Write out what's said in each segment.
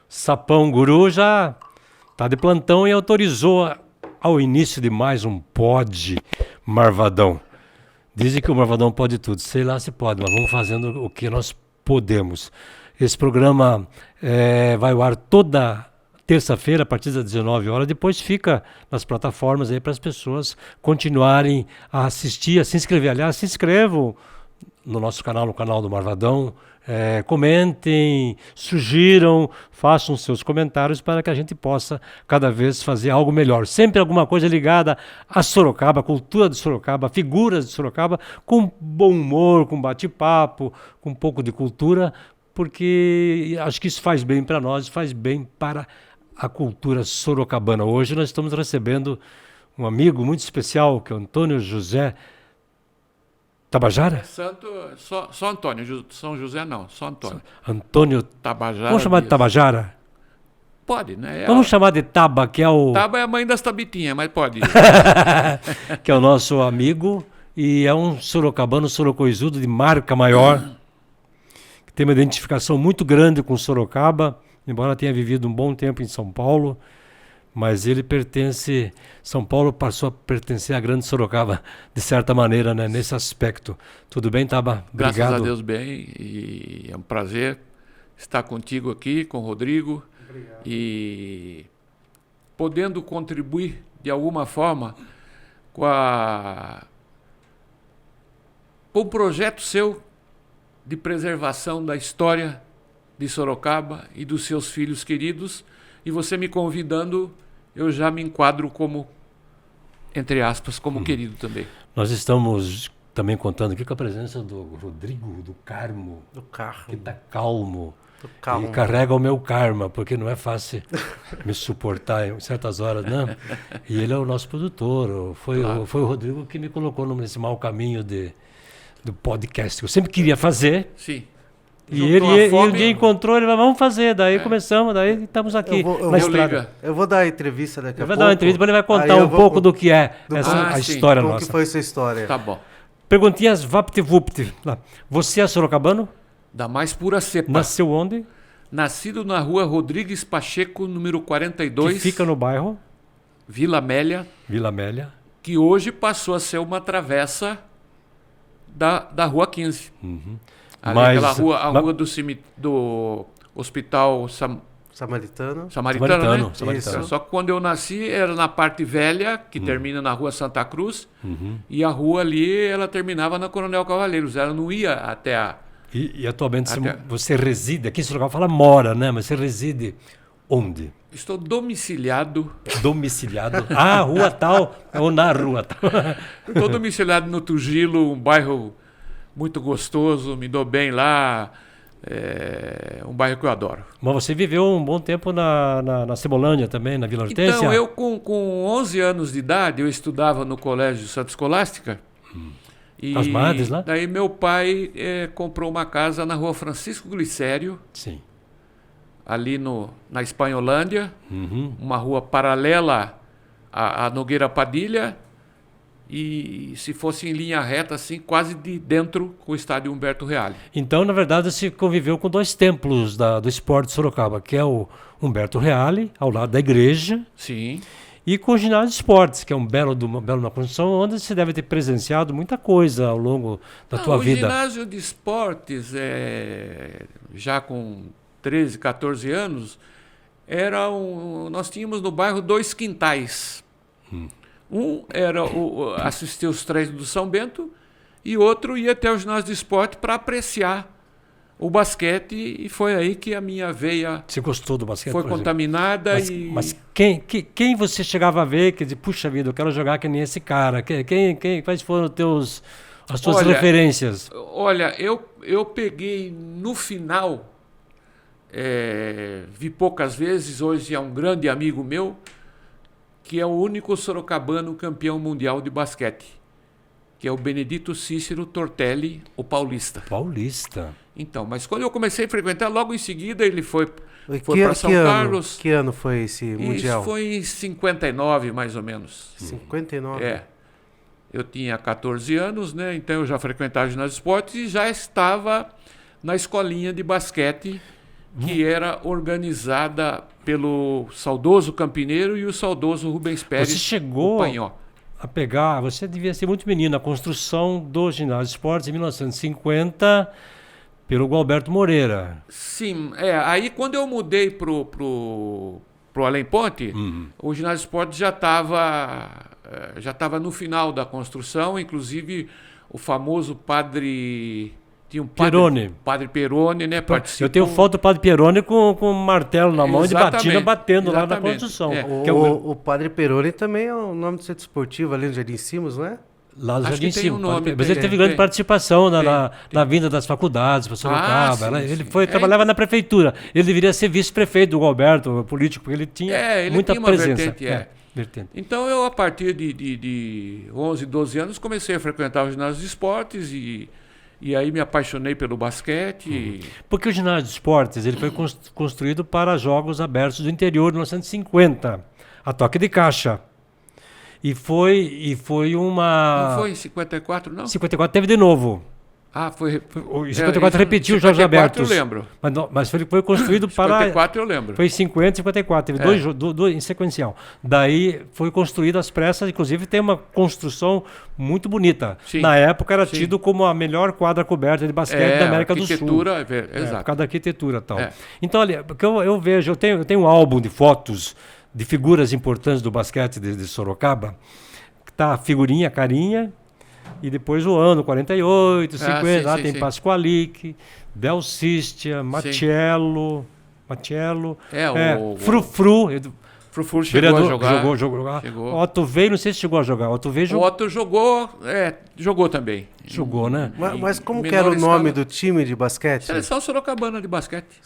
Sapão Guru já está de plantão e autorizou ao início de mais um Pod Marvadão. Dizem que o Marvadão pode tudo. Sei lá se pode, mas vamos fazendo o que nós podemos. Esse programa vai ao ar toda terça-feira, a partir das 19 horas. Depois fica nas plataformas aí para as pessoas continuarem a assistir, a se inscrever. Aliás, se inscrevam no nosso canal, no canal do Marvadão. Comentem, sugiram, façam seus comentários para que a gente possa cada vez fazer algo melhor. Sempre alguma coisa ligada a Sorocaba, a cultura de Sorocaba, figuras de Sorocaba, com bom humor, com bate-papo, com um pouco de cultura, porque acho que isso faz bem para nós, faz bem para a cultura sorocabana. Hoje nós estamos recebendo um amigo muito especial, que é o Antônio José Tabajara? Só Antônio, São José não, só Antônio. Antônio Tabajara. Vamos chamar de Tabajara? Pode, né? Vamos chamar de Taba, que é o... Taba é a mãe das Tabitinhas, mas pode. que é o nosso amigo e é um sorocabano, sorocoizudo de marca maior, que tem uma identificação muito grande com Sorocaba, embora tenha vivido um bom tempo em São Paulo. Mas ele pertence, São Paulo passou a pertencer à grande Sorocaba, de certa maneira, né, nesse aspecto. Tudo bem, Taba? Obrigado. Graças a Deus bem, e é um prazer estar contigo aqui, com o Rodrigo. Obrigado. E podendo contribuir de alguma forma com o projeto seu de preservação da história de Sorocaba e dos seus filhos queridos. E você me convidando, eu já me enquadro como, entre aspas, como querido também. Nós estamos também contando aqui com a presença do Rodrigo, do Carmo, que está calmo. E carrega o meu karma, porque não é fácil me suportar em certas horas, né? E ele é o nosso produtor. Foi o Rodrigo que me colocou nesse mau caminho do podcast. Eu sempre queria fazer. Sim. E um dia encontrou, ele falou, vamos fazer. Daí começamos, daí estamos aqui na estrada. Eu vou dar a entrevista daqui a pouco. Vai dar uma entrevista, ele vai contar um pouco do que é a história nossa. Como que foi essa história? Tá bom. Perguntinhas vapt-vupt. Você é sorocabano? Da mais pura cepa. Nasceu onde? Nascido na rua Rodrigues Pacheco, número 42. Que fica no bairro? Vila Amélia. Vila Amélia. Que hoje passou a ser uma travessa da rua 15. Uhum. Ali, aquela rua, a rua do Hospital Samaritano, né? Samaritano. Só que quando eu nasci era na parte velha, que termina na rua Santa Cruz, e a rua ali, ela terminava na Coronel Cavaleiros, ela não ia até a... E atualmente você reside, aqui em Sorocaba fala mora, né? Mas você reside onde? Estou domiciliado. Domiciliado? Rua tal, ou na rua tal? Estou domiciliado no Tugilo, um bairro muito gostoso, me dou bem lá, um bairro que eu adoro. Mas você viveu um bom tempo na Cebolândia também, na Vila Hortência? Então, eu com 11 anos de idade, eu estudava no Colégio Santa Escolástica. E as madres lá? Daí meu pai comprou uma casa na rua Francisco Glicério, sim, ali na Espanholândia, uma rua paralela à Nogueira Padilha, e se fosse em linha reta, assim, quase de dentro com o estádio Humberto Reale. Então, na verdade, você conviveu com dois templos do esporte de Sorocaba, que é o Humberto Reale, ao lado da igreja. Sim. E com o ginásio de esportes, que é uma bela construção, onde você deve ter presenciado muita coisa ao longo da tua vida. O ginásio de esportes, já com 13, 14 anos, nós tínhamos no bairro 2 quintais. Um era assistir os treinos do São Bento e outro ia até o ginásio de esporte para apreciar o basquete, e foi aí que a minha veia... Você gostou do basquete? Foi contaminada. Mas quem você chegava a ver que dizia, puxa vida, eu quero jogar que nem esse cara? Quais foram as suas referências? Olha, eu peguei no final, vi poucas vezes, hoje é um grande amigo meu, que é o único sorocabano campeão mundial de basquete, que é o Benedito Cícero Tortelli, o paulista. Paulista. Então, mas quando eu comecei a frequentar, logo em seguida ele foi para São Carlos. Que ano foi esse mundial? Isso foi em 59, mais ou menos. 59? Eu tinha 14 anos, né? Então eu já frequentava o ginásio de esportes e já estava na escolinha de basquete que era organizada pelo saudoso Campineiro e o saudoso Rubens Pérez. Você chegou o Panhó. a pegar, você devia ser muito menino, a construção do ginásio de esportes em 1950 pelo Gualberto Moreira. Sim, aí quando eu mudei pro Além Ponte, o ginásio de esportes já estava no final da construção, inclusive o famoso padre... Tinha um padre Peroni, né? Participou. Eu tenho foto do padre Peroni com um martelo na mão e de batina batendo lá na Exatamente. construção. O Padre Peroni também é o nome do centro esportivo ali no Jardim Simos, não é? Lá no Acho Jardim que tem Simos. um nome, Mas ele tem, teve grande tem. participação na vinda das faculdades para Sorocaba. sim, Ele sim. trabalhava na prefeitura. Ele deveria ser vice-prefeito do Gualberto, político, porque ele tinha Ele muita tinha uma presença. vertente. Então eu, a partir de 11, 12 anos, comecei a frequentar o ginásio de esportes e aí me apaixonei pelo basquete. Porque o ginásio de esportes ele foi construído para jogos abertos do interior de 1950, a toque de caixa. E foi uma... Não foi em 54, não? 54 teve de novo. Foi. Em 54 repetiu os jogos abertos. Eu lembro. Mas foi construído para... 54 eu lembro. Foi em 50 e 54, teve dois em sequencial. Daí foi construído às pressas, inclusive tem uma construção muito bonita. Sim. Na época era tido como a melhor quadra coberta de basquete da América do Sul. Arquitetura, exato. Por causa da arquitetura e tal. É. Então, olha, porque eu vejo, eu tenho um álbum de fotos de figuras importantes do basquete de Sorocaba, que tá a figurinha, carinha, e depois o ano, 48, 50, lá tem Pasqualic, Del Cistia, Machello, o Frufru. Frufru chegou a jogar. Jogou. Otto veio, não sei se chegou a jogar. O Otto jogou também. Jogou, né? Mas como que era o nome do time de basquete? Seleção Sorocabana de basquete.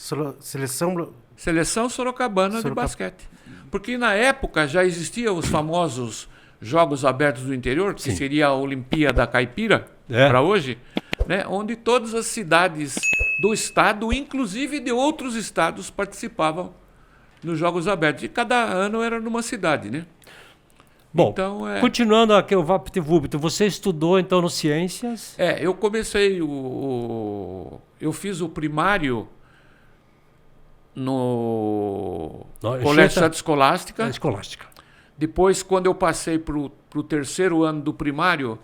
Seleção Sorocabana de basquete. Porque na época já existiam os famosos Jogos Abertos do Interior, que seria a Olimpíada Caipira, para hoje, né? Onde todas as cidades do estado, inclusive de outros estados, participavam nos Jogos Abertos. E cada ano era numa cidade, né? Bom, então, continuando aqui o VaptVupt, você estudou então no Ciências? Eu comecei eu fiz o primário no Colégio Cidade Escolástica. Escolástica. Depois, quando eu passei para o terceiro ano do primário,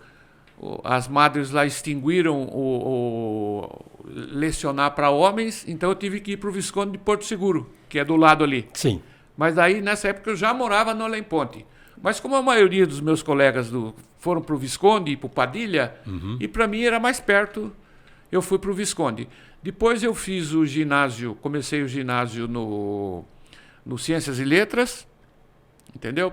as madres lá extinguiram o lecionar para homens, então eu tive que ir para o Visconde de Porto Seguro, que é do lado ali. Sim. Mas aí, nessa época, eu já morava no Além Ponte. Mas como a maioria dos meus colegas foram para o Visconde e para o Padilha, e para mim era mais perto, eu fui para o Visconde. Depois eu fiz o ginásio, comecei o ginásio no Ciências e Letras, entendeu?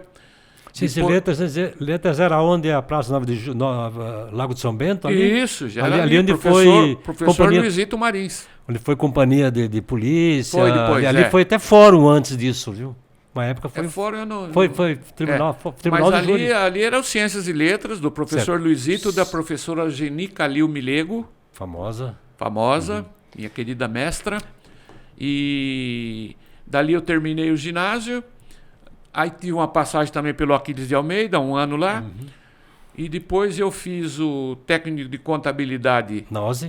Ciências e Letras era onde a Praça Lago de São Bento? Ali? Isso, já ali onde professor Luizito Marins. Onde foi companhia de polícia. Foi depois, ali foi até fórum antes disso, viu? Uma época foi. Fórum, eu não, foi tribunal, tribunal mas de júri. ali era o Ciências e Letras, do professor Luizito, da professora Geni Calil Milego. Famosa, minha querida mestra. E dali eu terminei o ginásio. Aí tive uma passagem também pelo Aquiles de Almeida, um ano lá. E depois eu fiz o técnico de contabilidade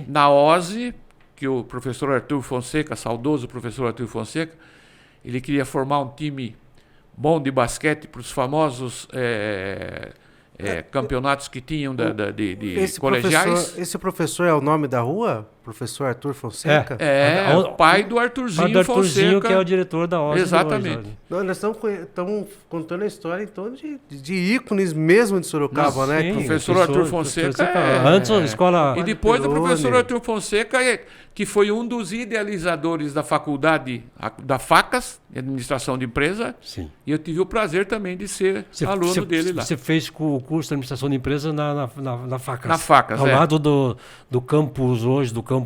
na OSE, que o professor Arthur Fonseca, saudoso professor Arthur Fonseca, ele queria formar um time bom de basquete para os famosos campeonatos que tinham de colegiais. Esse professor é o nome da rua? Professor Arthur Fonseca? O pai do Arthurzinho Fonseca. Que é o diretor da OSE. Exatamente. Não, nós estamos contando a história então de ícones mesmo de Sorocaba, né? Sim, professor Arthur Fonseca. Antes a escola. E depois o professor Arthur Fonseca, que foi um dos idealizadores da faculdade da Facas, Administração de Empresa. Sim. E eu tive o prazer também de ser aluno dele lá. Você fez o curso de Administração de Empresa na Facas. Na Facas, ao lado do campus hoje, do campus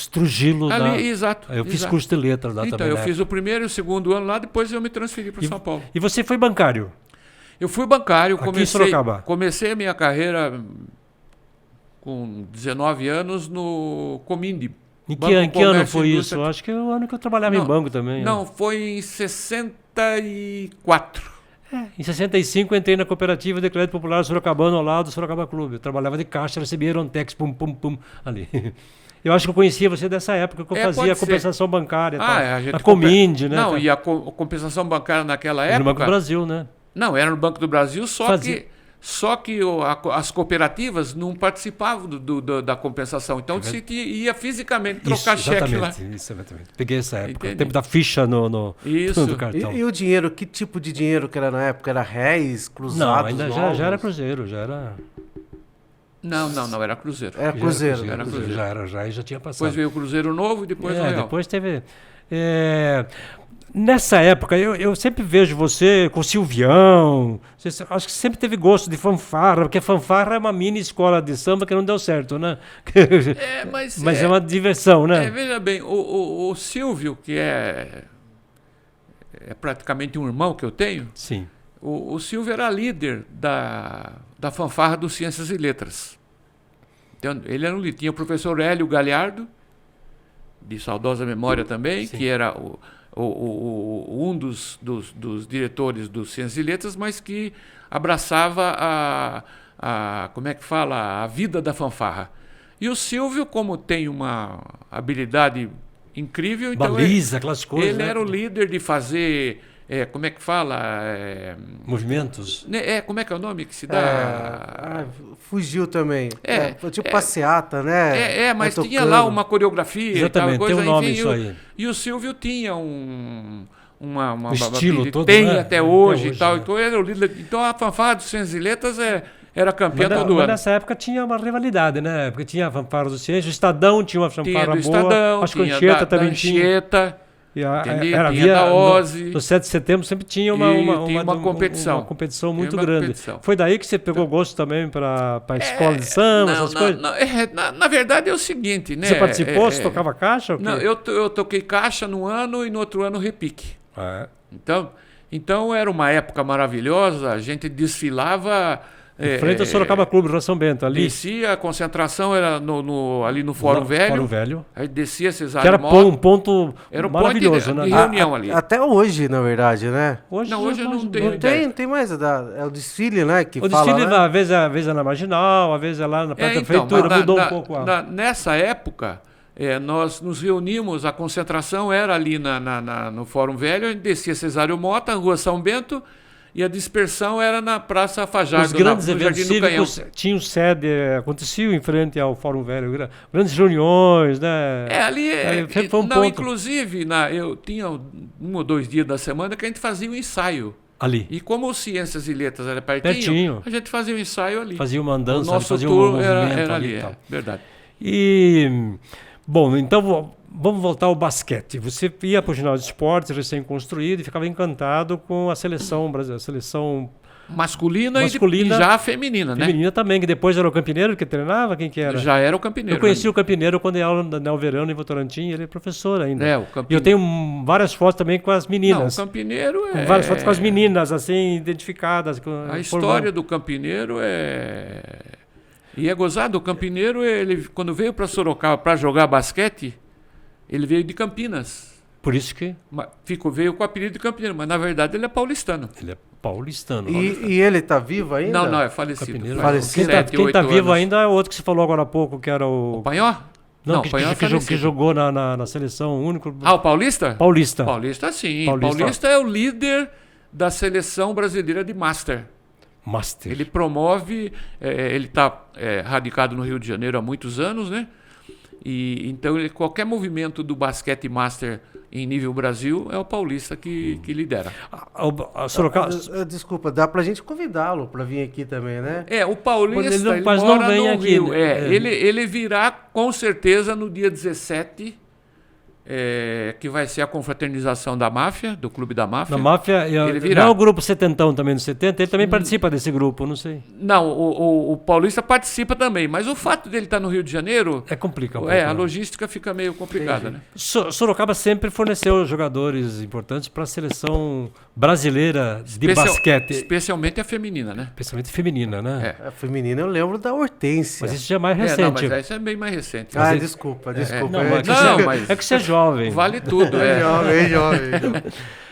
Trujillo. Ali, exato. Eu fiz curso de letras lá também. Então, eu fiz o primeiro e o segundo ano lá, depois eu me transferi para São Paulo. E você foi bancário? Eu fui bancário. Aqui em Sorocaba? Comecei a minha carreira com 19 anos no Comindi. Em que ano foi isso? Acho que é o ano que eu trabalhava em banco também. Não, foi em 64. Em 65 eu entrei na cooperativa de crédito popular sorocabano ao lado do Sorocaba Clube. Eu trabalhava de caixa, recebia Aerontex, pum, ali. Eu acho que eu conhecia você dessa época que eu fazia pode a ser. compensação bancária. Tal, a gente na Comind, né? Não, e a compensação bancária naquela Era no época... Banco do Brasil, né? Não, era no Banco do Brasil, só Fazia. que as cooperativas não participavam da compensação. Então você ia fisicamente trocar cheque lá. Isso, exatamente. Peguei essa época. Entendi. O tempo da ficha no Isso. do cartão. E o dinheiro, que tipo de dinheiro que era na época? Era réis, cruzados, Não, ainda novos? já era cruzeiro, já era... Não, era Cruzeiro. Era cruzeiro. Era Cruzeiro. Já tinha passado. Depois veio o Cruzeiro Novo e depois o Real. Depois teve... Nessa época, eu sempre vejo você com o Silvião. Acho que sempre teve gosto de fanfarra, porque fanfarra é uma mini escola de samba que não deu certo, né? Mas é uma diversão, né? Veja bem, o Silvio, que é praticamente um irmão que eu tenho, Sim. o Silvio era líder da fanfarra do Ciências e Letras. Então, ele era um líder. Tinha o professor Hélio Galhardo, de saudosa memória também, Sim. que era um dos diretores do Ciências e Letras, mas que abraçava como é que fala, a vida da fanfarra. E o Silvio, como tem uma habilidade incrível, então Baliza, aquelas coisas. ele era o líder de fazer, como é que fala? Movimentos. Como é que é o nome que se dá? Fugiu também. Foi tipo passeata, né? Mas Vai tinha tocando. lá uma coreografia Exatamente, e tal, coisa, tem um nome enfim, isso aí. E o Silvio tinha um estilo ele todo, tem né? até hoje e tal. né? Então, ele era o líder. Então a fanfarra dos Ciências e Letras era campeã Mas todo ano. nessa época tinha uma rivalidade, né? Porque tinha a fanfarra do Ciência, o Estadão tinha uma Tinha fanfarra do boa, Estadão, acho que tinha a Anchieta da também tinha. Anchieta, E tinha da Ozzy. No 7 de setembro sempre tinha Tinha uma competição. Uma competição muito Tinha uma grande. competição. Foi daí que você pegou gosto também para a escola de samba, essas coisas? Na verdade é o seguinte, né? Você participou? Você tocava caixa? Ou Não, quê? eu toquei caixa num ano e no outro ano repique. Então era uma época maravilhosa, a gente desfilava... Em frente ao Sorocaba Clube, Rua São Bento, ali. Descia, a concentração era ali no Fórum Velho. Fórum Velho. Aí descia Que Cesário era Mota. um ponto Era um maravilhoso, ponto de né? reunião ali. Até hoje, na verdade, né? Hoje não tem. Não tem mais. É o desfile, né? Que O fala, desfile, né? às vezes é na Marginal, às vezes é lá na Praça da Então, Prefeitura, mas mudou um pouco. nessa época, nós nos reunimos, a concentração era ali no Fórum Velho, a gente descia Cesário Mota, Rua São Bento, e a dispersão era na Praça Fajardo, Os grandes no eventos Jardim do Canhão. cívicos tinham sede, aconteciam em frente ao Fórum Velho, grandes reuniões, né? Ali sempre foi um não, ponto. inclusive, eu tinha 1 ou 2 dias da semana que a gente fazia um ensaio. Ali. E como o Ciências e Letras era Pertinho. a gente fazia um ensaio ali. Fazia uma andança, o nosso fazia um tour movimento era ali ali, e tal. verdade. E, bom, então vamos voltar ao basquete. Você ia para o ginásio de esportes recém-construído e ficava encantado com a seleção brasileira, a seleção Masculina, e Masculina, já a feminina, né? feminina também, que depois era o Campineiro que treinava, quem que era? Já era o Campineiro. Eu conheci o Campineiro quando ia aula da Nel Verano em Votorantim, ele é professor ainda. o E eu Campineiro. tenho várias fotos também com as Não, meninas. o Campineiro Com várias fotos com as meninas, assim, identificadas. A história do Campineiro é... E é gozado, o Campineiro, ele, quando veio para Sorocaba para jogar basquete, ele veio de Campinas. Por isso que Veio com o apelido de Campineiro, mas na verdade ele é paulistano. ele é paulistano. E ele tá vivo ainda? Não, é falecido. Campineiro. Falecido. Quem tá vivo anos. ainda é o outro que você falou agora há pouco, que era o... O Panhó? Não, o Panhó é que falecido. jogou na seleção, o único... Ah, o Paulista? Paulista. Paulista, sim. Paulista. Paulista é o líder da seleção brasileira de Master. Master. Ele promove, ele está radicado no Rio de Janeiro há muitos anos, né? E então qualquer movimento do basquete Master em nível Brasil é o Paulista que lidera. A Sorocaba... Desculpa, dá pra gente convidá-lo pra vir aqui também, né? O Paulista, Ele quase não mora vem no aqui, Rio. né? Ele virá com certeza no dia 17, que vai ser a confraternização da máfia, do Clube da Máfia. Na máfia, Ele virá. não é o grupo setentão também do 70, ele também participa desse grupo, não sei. Não, o Paulista participa também, mas o fato dele estar no Rio de Janeiro, É complicado. a logística fica meio complicada, né? Sorocaba sempre forneceu jogadores importantes para a seleção brasileira de basquete, Especialmente a feminina, né? especialmente feminina, né? A feminina eu lembro da Hortência. Mas isso já é mais Não, recente. mas isso é bem mais recente. Desculpa. Não, mas- é que você é jovem. Vale tudo, Jovem.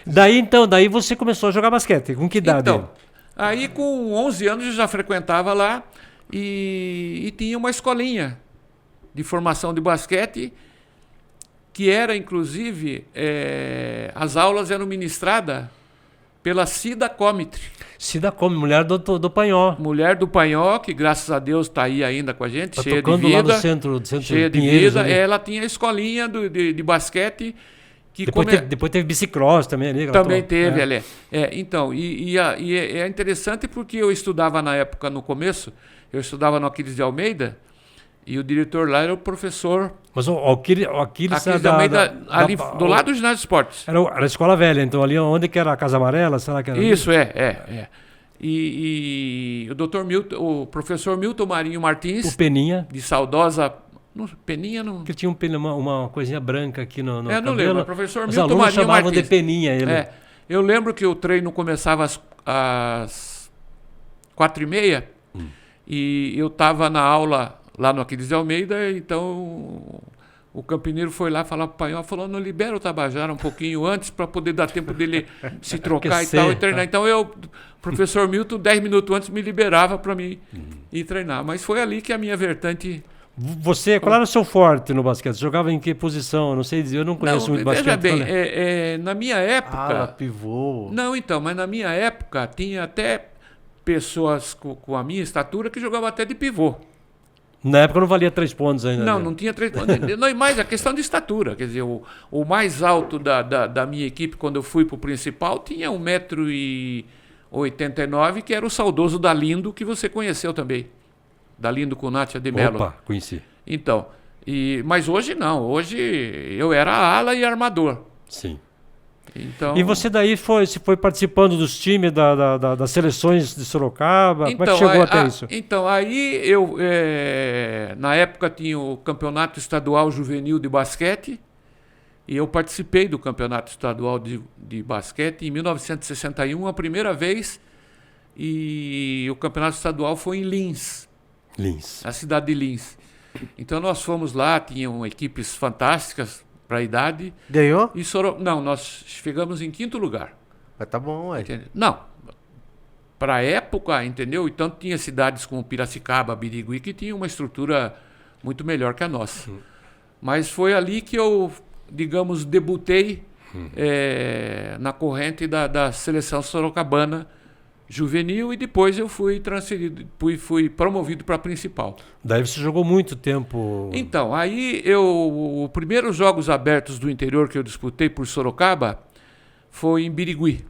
Daí você começou a jogar basquete. Com que idade? Então, aí com 11 anos eu já frequentava lá e tinha uma escolinha de formação de basquete, que era, inclusive, as aulas eram ministradas pela Cida Comitre. Cida Comitre, mulher do Panhó. Mulher do Panhó, que graças a Deus está aí ainda com a gente, Tá cheia de tocando vida. lá no centro cheia de Pinheiros, vida. ali. Ela tinha a escolinha de basquete. Que Depois teve bicicross também ali. Também teve, ali. Então, é interessante porque eu estudava na época, no começo, eu estudava no Aquiles de Almeida, e o diretor lá era o professor Mas o Aquiles de Almeida, ali do lado do ginásio de esportes. Era a escola velha, então ali onde que era a Casa Amarela? Será que era Isso, E o doutor Milton, o professor Milton Marinho Martins, o Peninha, de saudosa... Peninha não... que tinha uma coisinha branca aqui no não cabelo. lembro, o professor Os Milton alunos Marinho chamavam Martins. de Peninha ele. Eu lembro que o treino começava às 4h30 e eu estava na aula lá no Aquiles de Almeida, então o campineiro foi lá falar pro Panhó, falou, não, libera o Tabajara um pouquinho antes para poder dar tempo dele se trocar e tal, e treinar. Então o professor Milton, 10 minutos antes, me liberava para mim ir treinar. Mas foi ali que a minha vertente... Qual era o seu forte no basquete? Você jogava em que posição? Eu não sei dizer, eu não conheço muito basquete. Veja bem, na minha época... pivô. Não, então, mas na minha época tinha até pessoas com a minha estatura que jogavam até de pivô. Na época não valia 3 pontos ainda. Não, né? não tinha 3 pontos. Não, e mais a questão de estatura. Quer dizer, o mais alto da minha equipe, quando eu fui para o principal, tinha 1,89 m, que era o saudoso Dalindo, que você conheceu também. Dalindo Cunatia de Mello. Opa, conheci. Então, mas hoje não. Hoje eu era ala e armador. Sim. Então, E você daí foi participando dos times das seleções de Sorocaba? Como é que chegou até isso? Então, aí eu, na época tinha o Campeonato Estadual Juvenil de Basquete, e eu participei do Campeonato Estadual de Basquete em 1961, a primeira vez, e o Campeonato Estadual foi em Lins. A cidade de Lins. Então nós fomos lá, tinham equipes fantásticas para a idade. Ganhou? Não, nós chegamos em 5º lugar. Mas tá bom, ué. Entendeu? Não, para a época, entendeu? Então tinha cidades como Piracicaba, Birigui, que tinham uma estrutura muito melhor que a nossa. Mas foi ali que eu, digamos, debutei na corrente da seleção sorocabana juvenil, e depois eu fui transferido, fui promovido para a principal. Daí você jogou muito tempo. Então, aí os primeiros jogos abertos do interior que eu disputei por Sorocaba foi em Birigui.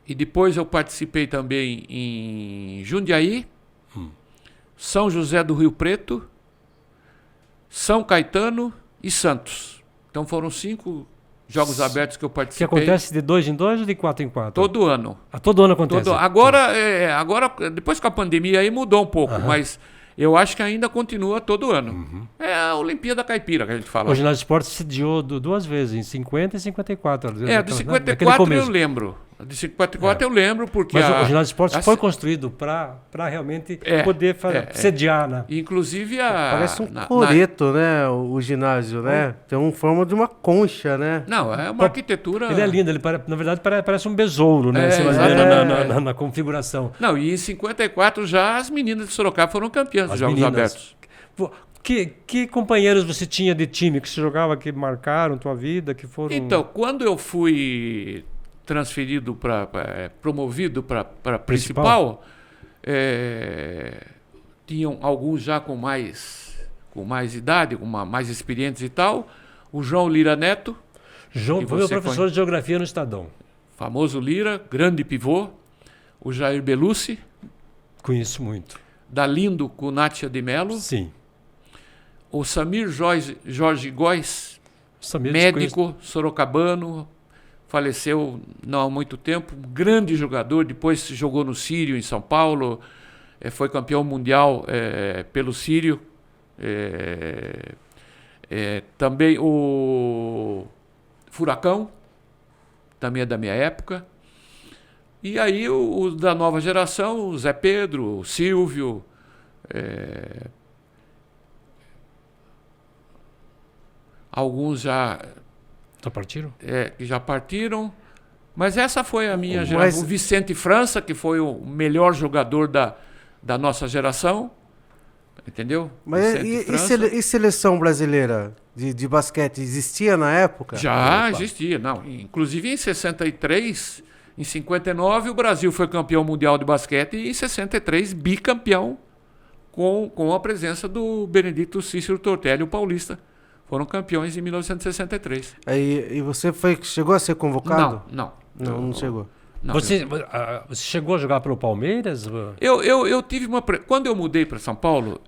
E depois eu participei também em Jundiaí, São José do Rio Preto, São Caetano e Santos. Então foram 5 jogos abertos que eu participei. Que acontece de 2 em 2 ou de 4 em 4? Todo ano. Todo ano acontece? Agora, depois com a pandemia aí mudou um pouco, mas eu acho que ainda continua todo ano. É a Olimpíada Caipira que a gente fala. O ginásio de esportes sediou 2 vezes, em 50 e 54. De 54 eu lembro. De 54 eu lembro, porque... Mas o ginásio de esportes foi construído para realmente poder sediar, né? Inclusive parece um coreto, né? O ginásio, né? Tem uma forma de uma concha, né? Não, é uma arquitetura... Ele é lindo, na verdade parece um besouro, né? Você vai ver na configuração. Não, e em 54 já as meninas de Sorocaba foram campeãs dos Jogos Abertos. Que companheiros você tinha de time que você jogava, que marcaram tua vida, que foram... Então, quando eu fui transferido promovido para principal, tinham alguns já com mais idade, mais experientes e tal. O João Lira Neto. João foi o professor de geografia no Estadão. Famoso Lira, grande pivô. O Jair Belucci. Conheço muito. Dalindo Cunatia de Mello. Sim. O Samir Jorge Góes, médico sorocabano, faleceu não há muito tempo, grande jogador, depois jogou no Sírio, em São Paulo, foi campeão mundial pelo Sírio. Também o Furacão, também é da minha época. E aí os da nova geração, o Zé Pedro, o Silvio... Alguns já partiram? Já partiram. Mas essa foi a minha geração. O Vicente França, que foi o melhor jogador da nossa geração. entendeu? Mas Vicente e França. e seleção brasileira de basquete existia na época? Já existia, não. Inclusive em 63, em 59 o Brasil foi campeão mundial de basquete e em 63 bicampeão com a presença do Benedito Cícero Tortelli, o paulista. Foram campeões em 1963. Aí, e você chegou a ser convocado? Não chegou. Não, Você chegou a jogar pelo Palmeiras? eu tive uma... Quando eu mudei para São Paulo,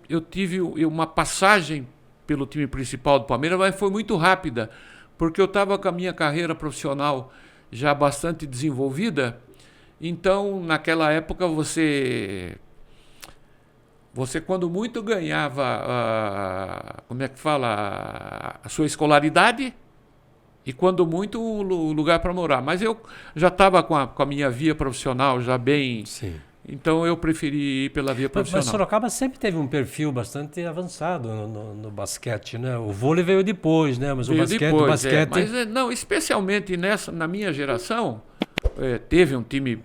eu tive uma passagem pelo time principal do Palmeiras, mas foi muito rápida, porque eu estava com a minha carreira profissional já bastante desenvolvida. Então, naquela época, você quando muito ganhava, como é que fala, a sua escolaridade, e quando muito o lugar para morar. Mas eu já estava com a minha via profissional já bem... Sim. Então eu preferi ir pela via profissional. Mas Sorocaba sempre teve um perfil bastante avançado no basquete, né? O vôlei veio depois, né? Mas Veio o basquete... depois, mas não, especialmente na minha geração, teve um time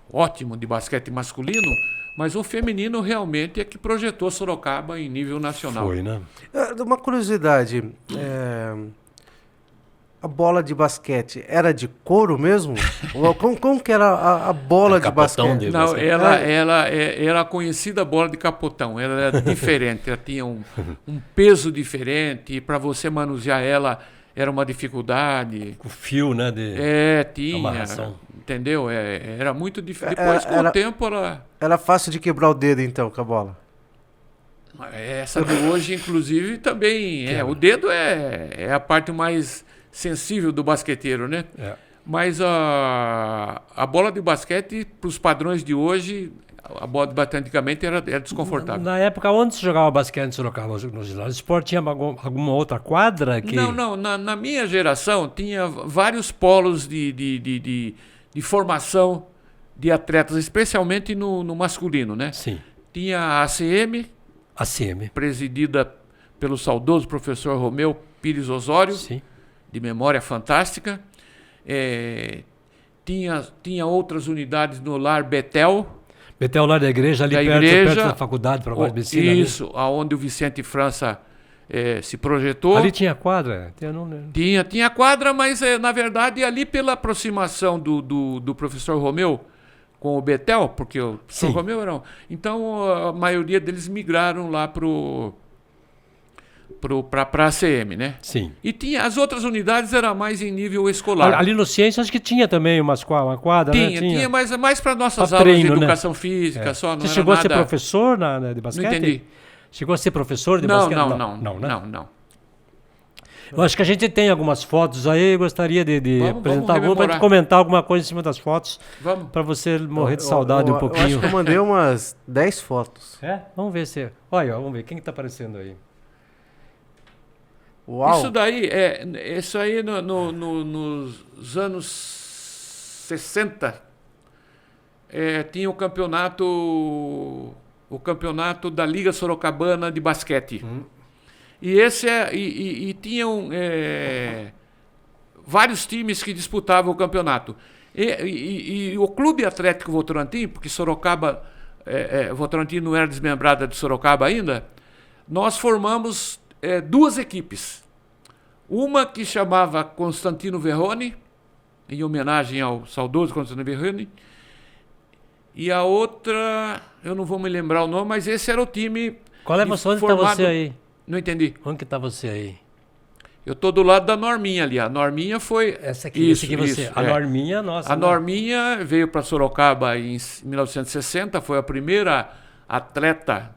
ótimo de basquete masculino, mas o feminino realmente é que projetou Sorocaba em nível nacional. Foi, né? Uma curiosidade, a bola de basquete era de couro mesmo? Como que era a bola de Capotão basquete? dele. Não, basquete. ela era a conhecida bola de capotão. Ela era diferente, ela tinha um peso diferente. E para você manusear ela era uma dificuldade. O fio, né? Tinha. Amarração. Entendeu? Era muito difícil. Depois, com o tempo, ela. Era fácil de quebrar o dedo, então, com a bola? Essa de hoje, inclusive, também. O dedo é a parte mais sensível do basqueteiro, né? Mas a bola de basquete, para os padrões de hoje, a bola de basquete antigamente era desconfortável. Na época, onde se jogava basquete em Sorocaba? No ginásio? O esporte tinha alguma outra quadra? Não. Na minha geração, tinha vários polos de formação de atletas, especialmente no masculino, né? Sim. Tinha a ACM, presidida pelo saudoso professor Romeu Pires Osório, Sim. de memória fantástica. Tinha outras unidades no Lar Betel. Betel lá da igreja, ali perto da faculdade para mais medicina. Isso, aonde o Vicente França se projetou. Ali tinha quadra? Tinha quadra, mas na verdade ali pela aproximação do professor Romeu com o Betel, porque o professor Romeu era... Então a maioria deles migraram lá para a ACM, né? Sim. E as outras unidades eram mais em nível escolar. Ali no Ciência, acho que tinha também uma quadra, né? Tinha, mas é mais para nossas pra aulas treino, de educação física, só não Você era chegou nada... a ser professor de basquete? Não entendi. Chegou a ser professor de basquete? Não. Eu acho que a gente tem algumas fotos aí, eu gostaria de apresentar alguma para gente comentar alguma coisa em cima das fotos. Vamos. Para você morrer de saudade um pouquinho. Eu acho que eu mandei umas 10 fotos. Vamos ver se... Olha, vamos ver, quem que tá aparecendo aí? Uau. Isso aí nos anos 60 tinha o campeonato da Liga Sorocabana de basquete. E tinham vários times que disputavam o campeonato. E o Clube Atlético Votorantim, porque Sorocaba, Votorantim não era desmembrada de Sorocaba ainda, nós formamos duas equipes. Uma que chamava Constantino Verrone, em homenagem ao saudoso Constantino Verrone, e a outra, eu não vou me lembrar o nome, mas esse era o time. Qual é você? Onde está você aí? Não entendi. Onde que está você aí? Eu estou do lado da Norminha ali. A Norminha foi... Essa aqui, você. A Norminha, nossa. A Norminha veio para Sorocaba em 1960, foi a primeira atleta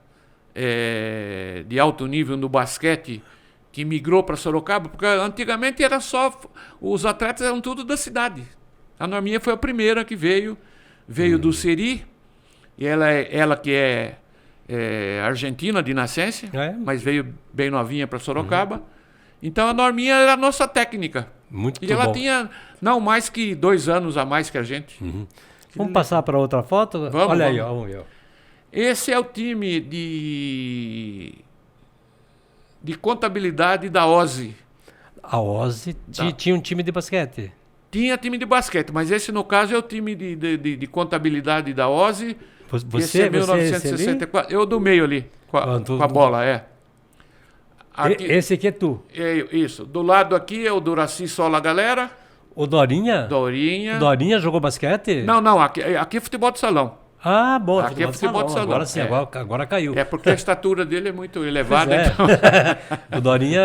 de alto nível no basquete que migrou para Sorocaba, porque antigamente era só... Os atletas eram tudo da cidade. A Norminha foi a primeira que veio do Seri, e ela que é argentina de nascença, mas veio bem novinha para Sorocaba. Então a Norminha era a nossa técnica. Muito e ela bom. tinha não mais que 2 anos a mais que a gente. Vamos passar para outra foto? Olha aí, vamos ver. Esse é o time de contabilidade da OSE. A OSE tinha um time de basquete? Tinha time de basquete, mas esse no caso é o time de contabilidade da OSE. Esse é 1964. Eu do meio ali, com a bola, Aqui, esse aqui é tu. Isso. Do lado aqui é o Duraci Sola Galera. O Dorinha? Dorinha. O Dorinha jogou basquete? Não. Aqui é futebol de salão. Ah, bom. Aqui é futebol de salão. Agora sim, agora caiu. É porque a estatura dele é muito elevada. Então. O Dorinha...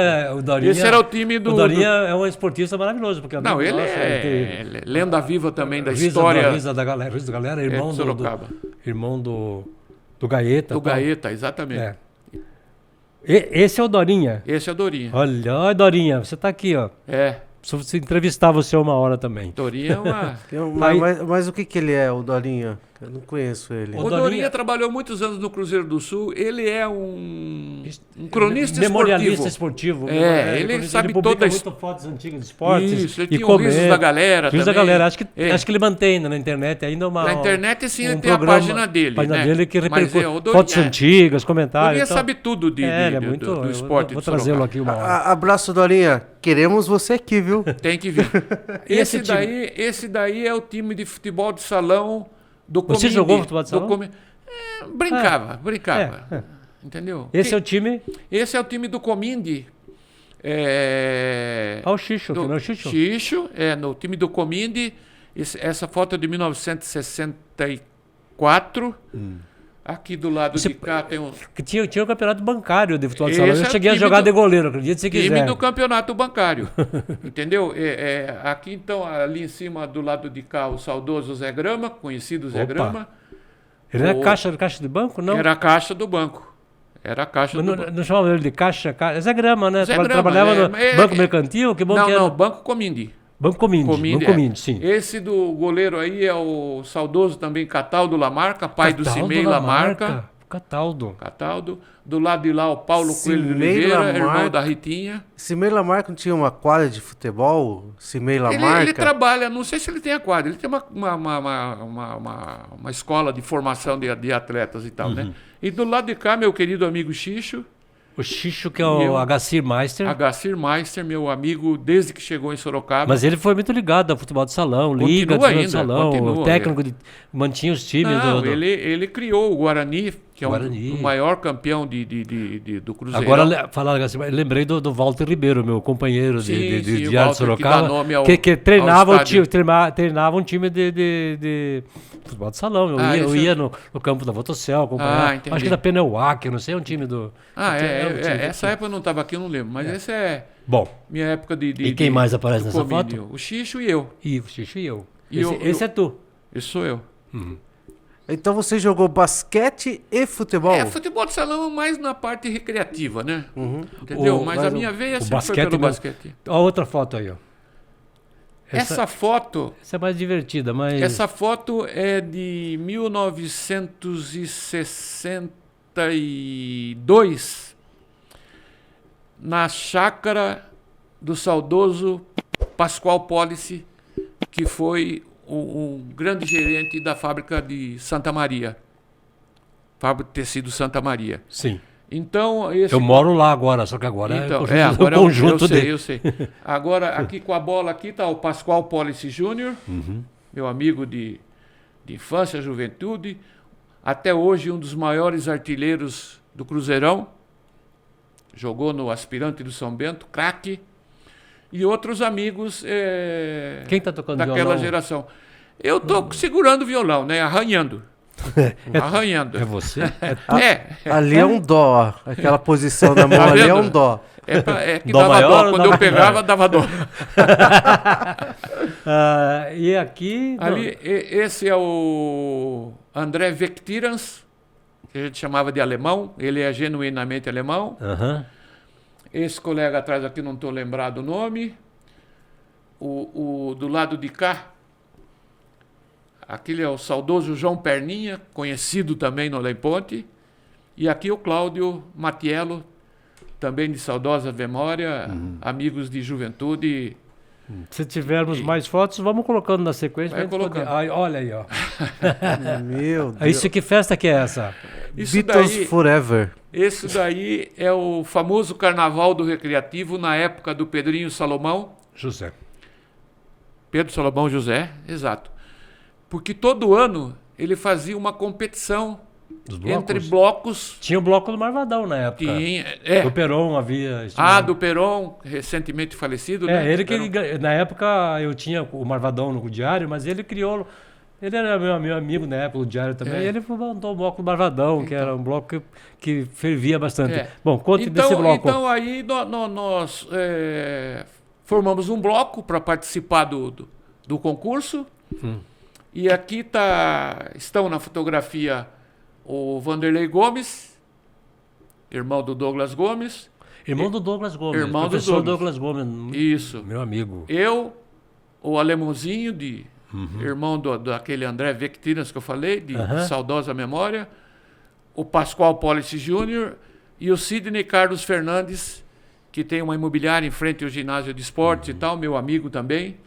Esse era o time do... O Dorinha é um esportista maravilhoso. Porque não, ele é lenda viva também da história. Risa da galera, irmão de Sorocaba. Irmão do Gaeta. Do Gaeta, exatamente. Esse é o Dorinha? Esse é o Dorinha. Olha, Dorinha, você tá aqui, ó. Se entrevistar você uma hora também. Dorinha é uma... mas o que ele é, o Dorinha? Eu não conheço ele. O Dorinha trabalhou muitos anos no Cruzeiro do Sul. Ele é um cronista memorialista esportivo. Ele sabe todas as fotos antigas de esportes. Isso, ele tinha o Risos da Galera também. Da Galera. Acho que ele mantém na internet ainda na internet, sim, ele tem a página dele. A página dele que repercute fotos antigas, comentários. Ele sabe tudo do esporte. Vou trazê-lo aqui uma hora. Abraço, Dorinha. Queremos você aqui, viu? Tem que vir. Esse daí é o time de futebol de salão do Comindi. Você jogou futebol de salão? Brincava. Entendeu? Esse é o time? Esse é o time do Comindi. O Xixo, que não é o Xixo? Xixo, no time do Comindi. Essa foto é de 1964. Aqui do lado de cá tem um... Tinha o campeonato bancário de futebol de salão. Eu cheguei a jogar de goleiro, acredito se quiser. Time do campeonato bancário. Entendeu? Aqui, então, ali em cima, do lado de cá, o saudoso Zé Grama, conhecido Zé Grama. Ele era caixa de banco, não? Era a caixa do banco. Não chamava ele de caixa? Zé Grama, né? Zé Grama, trabalhava no Banco Mercantil? Que bom que era? Não, Banco Comindi. Banco Comindi, sim. Esse do goleiro aí é o saudoso também Cataldo Lamarca, pai do Cimei Lamarca. Cataldo. Do lado de lá o Paulo Coelho de Oliveira, irmão da Ritinha. Cimei Lamarca não tinha uma quadra de futebol? Cimei Lamarca? Ele trabalha, não sei se ele tem a quadra, ele tem uma escola de formação de atletas e tal, né? E do lado de cá, meu querido amigo Xixo. O Xixo, que é o Agacir Meister. Agacir Meister, meu amigo, desde que chegou em Sorocaba. Mas ele foi muito ligado ao futebol de salão, liga de futebol de salão, o técnico mantinha os times. Ele criou o Guarani, que é o maior campeão do Cruzeiro. Agora, lembrei do Walter Ribeiro, meu companheiro de Diário de Sorocaba, que treinava um time de futebol de salão. Eu ia no campo da Votocel, acompanhar. Acho que da Peneuac, não sei, é um time do... essa época eu não estava aqui, eu não lembro, mas essa é minha época de... E quem mais aparece nessa foto? O Xixo e eu. O Xixo e eu. Esse é tu. Esse sou eu. Então você jogou basquete e futebol? Futebol de salão mais na parte recreativa, né? Entendeu? Mas a minha veia sempre foi pelo basquete. Olha outra foto aí, ó. Essa foto... Essa é mais divertida, mas... Essa foto é de 1962, na chácara do saudoso Pascoal Policy, que foi um grande gerente da fábrica de Santa Maria. Fábrica de tecido Santa Maria. Sim. Então, eu moro lá agora, só que agora agora é o conjunto dele. Eu sei. Agora, aqui com a bola aqui está o Pascoal Policy Júnior, meu amigo de infância, juventude, até hoje um dos maiores artilheiros do Cruzeirão, jogou no Aspirante do São Bento, craque, e outros amigos Quem tá tocando daquela violão? Geração. Eu estou segurando o violão, né? Arranhando. Arranhando. É você? Ali é um dó. Aquela posição da mão ali é um dó. É que dó dava dó. Quando eu pegava, dava dó. E aqui... Ali, esse é o André Vectirans, que a gente chamava de alemão. Ele é genuinamente alemão. Esse colega atrás aqui, não estou lembrado o nome. Do lado de cá, aquele é o saudoso João Perninha, conhecido também no Além Ponte. E aqui o Cláudio Matiello, também de saudosa memória, amigos de juventude. Se tivermos mais fotos, vamos colocando na sequência. Vai colocando. Olha aí, ó. Meu Deus. Isso, que festa que é essa? Beatles Forever. Esse daí é o famoso Carnaval do Recreativo, na época do Pedrinho Salomão. José. Pedro Salomão José, exato. Porque todo ano ele fazia uma competição Dos blocos? entre blocos. Tinha o bloco do Marvadão na época. Do Peron havia... Do Peron, recentemente falecido, né? Na época eu tinha o Marvadão no Diário, mas ele criou... Ele era meu amigo na época do Diário também. E ele montou o bloco do Marvadão, que era um bloco que fervia bastante. Bom, conte desse bloco. Então aí nós formamos um bloco para participar do concurso. E aqui estão na fotografia o Vanderlei Gomes, irmão do Douglas Gomes. Irmão do Douglas Gomes. Irmão do professor Douglas Gomes. Isso. Meu amigo. Eu, o alemãozinho irmão daquele André Vectinas que eu falei, de saudosa memória, o Pascoal Policy Júnior e o Sidney Carlos Fernandes, que tem uma imobiliária em frente ao ginásio de esportes e tal, meu amigo também.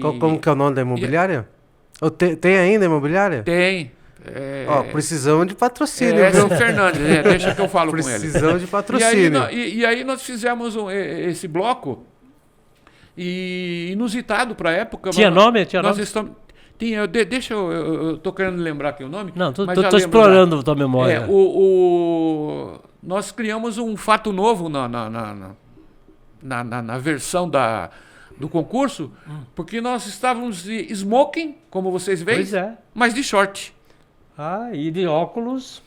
Como que é o nome da imobiliária? Tem ainda imobiliária? Tem. Precisamos de patrocínio, viu? Fernandes, deixa que eu falo com ele. Precisamos de patrocínio. E aí nós fizemos esse bloco, e inusitado para a época. Tinha nome? Deixa eu tô querendo lembrar aqui o nome. Não, tô explorando a tua memória. Nós criamos um fato novo na versão do concurso, porque nós estávamos de smoking, como vocês veem, mas de short. E de óculos.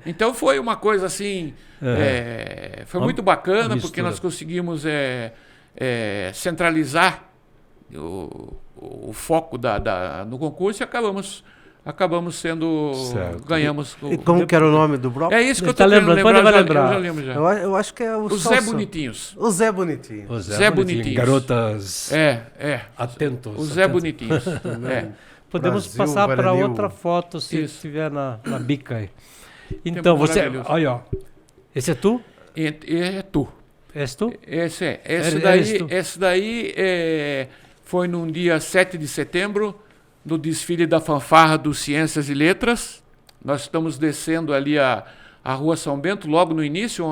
Então foi uma coisa assim, foi muito bacana, porque nós conseguimos centralizar o foco no concurso e acabamos sendo... Ganhamos... E como que era o nome do bloco? É isso que eu estou querendo lembrar. Eu já lembro já. Eu acho que é o Zé Bonitinhos. O Zé Bonitinho. O Zé Bonitinho. Garotas atentos. O Zé Bonitinhos. Podemos passar para outra foto, se estiver na bica aí. Então, você... Olha, ó. Esse é tu? É tu. És tu? Esse daí foi num dia 7 de setembro, no desfile da fanfarra do Ciências e Letras. Nós estamos descendo ali a Rua São Bento, logo no início,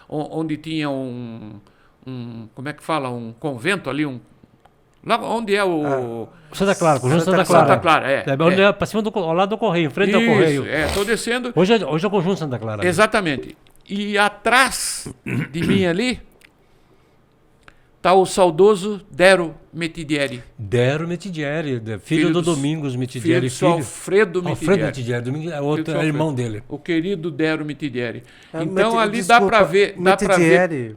onde tinha como é que fala? Um convento ali, lá onde é o... Santa Clara, Conjunto Santa Clara. Santa Clara, para cima ao lado do Correio, em frente ao Correio. Estou descendo. Hoje é o Conjunto Santa Clara. Exatamente. E atrás de mim ali está o saudoso Dero Metidieri. Dero Metidieri, filho do Domingos Metidieri. Filho do Alfredo Metidieri. É irmão dele. O querido Dero Metidieri. Então ali dá para ver... Metidieri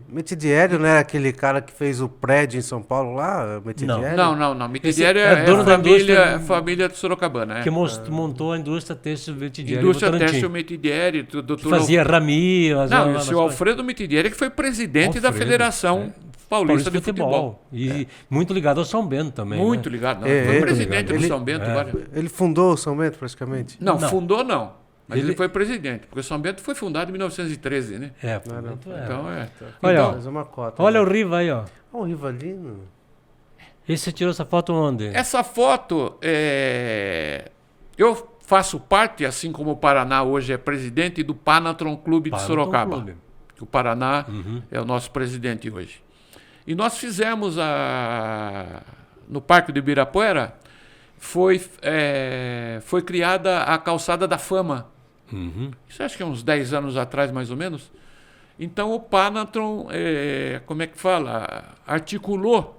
não é aquele cara que fez o prédio em São Paulo lá? Metidieri? Não. Metidieri é dono da família de Sorocabana. Que montou a indústria têxtil Metidieri. Indústria têxtil Metidieri. Que fazia rami. O senhor Alfredo Metidieri que foi presidente da Federação Paulista de Futebol. E muito ligado ao São Bento também. Muito ligado. Foi presidente do São Bento. Ele fundou o São Bento, praticamente? Não, fundou não. Mas ele foi presidente, porque o São Bento foi fundado em 1913, né? Então Olha o Riva aí, ó. O Rivalino. E você tirou essa foto onde? Essa foto, eu faço parte, assim como o Paraná hoje é presidente, do Panatron Clube de Sorocaba. O Paraná é o nosso presidente hoje. E nós fizemos no Parque do Ibirapuera, foi criada a Calçada da Fama. Isso acho que é uns 10 anos atrás, mais ou menos. Então o Panatron, como é que fala? Articulou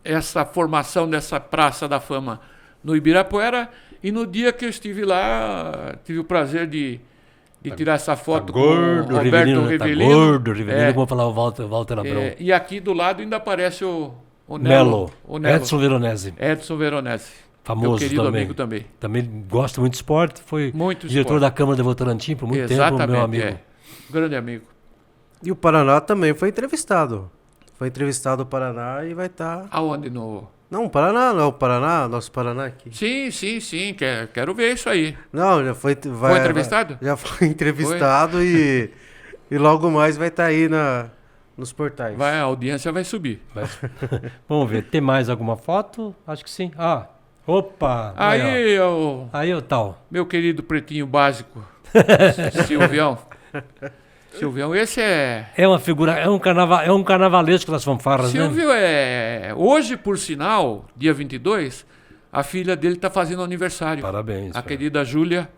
essa formação dessa Praça da Fama no Ibirapuera. E no dia que eu estive lá, tive o prazer de tirar essa foto com o Roberto Rivelino. Gordo, Rivelino, como falar o Walter Abrão. E aqui do lado ainda aparece o Nelo. Nelo. Edson Veronese. Famoso, meu querido amigo também. Também gosta muito de esporte, foi muito diretor da Câmara de Votorantim por muito tempo, meu amigo. Grande amigo. E o Paraná também foi entrevistado. Foi entrevistado o Paraná e vai estar... Aonde? Não, o Paraná, não é o Paraná, nosso Paraná aqui. Sim, quero ver isso aí. Não, já foi... Foi entrevistado? Já foi entrevistado e logo mais vai estar aí nos portais. A audiência vai subir. Vamos ver, tem mais alguma foto? Acho que sim. Opa! Aí o tal. Meu querido pretinho básico, Silvião, esse é uma figura, é um carnavalesco das fanfarras, Silvio né? hoje, por sinal, dia 22, a filha dele está fazendo aniversário. Parabéns. A querida Júlia,